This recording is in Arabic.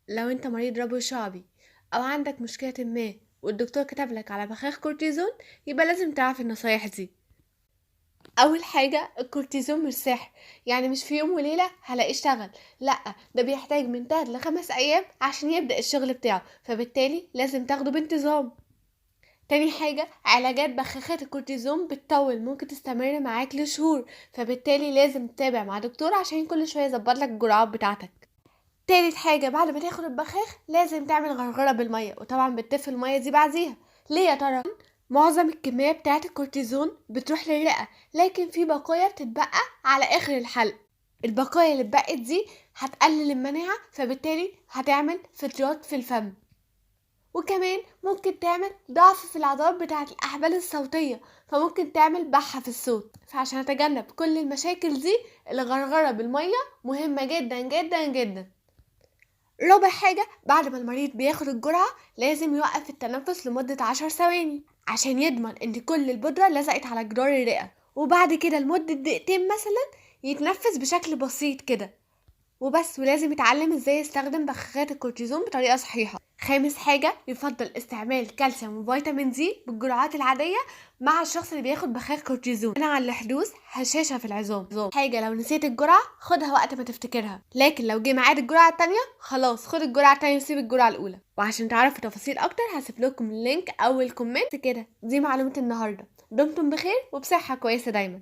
لو انت مريض ربو شعبي او عندك مشكلة ما والدكتور كتب لك على بخاخ كورتيزون، يبقى لازم تعرف النصايح دي. اول حاجة، الكورتيزون مش سحر، يعني مش في يوم وليلة هلاقيه اشتغل. لا، ده بيحتاج من 3 ل5 ايام عشان يبدأ الشغل بتاعه، فبالتالي لازم تاخده بانتظام. تاني حاجة، علاجات بخاخات الكورتيزون بتطول، ممكن تستمر معاك لشهور، فبالتالي لازم تتابع مع دكتور عشان كل شوية يظبط لك الجرعات بتاعتك. تالت حاجة، بعد ما تاخد البخاخ لازم تعمل غرغرة بالمية، وطبعا بتدفي المية دي بعديها. ليه يا ترى؟ معظم الكمية بتاعة الكورتيزون بتروح للرئة، لكن في بقايا بتتبقى على آخر الحلق. البقايا اللي اتبقت دي هتقلل المناعة، فبالتالي هتعمل فطريات في الفم، وكمان ممكن تعمل ضعف في العضلات بتاعة الأحبال الصوتية، فممكن تعمل بحة في الصوت. فعشان أتجنب كل المشاكل دي، الغرغرة بالمية مهمة جدا جدا جدا. رابع حاجة، بعد ما المريض بياخد الجرعة لازم يوقف التنفس لمدة 10 ثواني عشان يضمن ان كل البودرة لزقت على جدار الرئة، وبعد كده لمدة دقيقتين مثلا يتنفس بشكل بسيط كده وبس. ولازم يتعلم ازاي يستخدم بخاخات الكورتيزون بطريقة صحيحة. خامس حاجة، يفضل استعمال كالسيوم وفيتامين دي بالجرعات العادية مع الشخص اللي بياخد بخاخ كورتيزون منعا لحدوث هشاشة في العظام. حاجة، لو نسيت الجرعة خدها وقت ما تفتكرها، لكن لو جه ميعاد الجرعة التانية خلاص خد الجرعة التانية وسيب الجرعة الأولى. وعشان تعرفوا تفاصيل أكتر هسيب لكم اللينك أو الكومنت كده. دي معلومة النهاردة، دمتم بخير وبصحة كويسة دايما.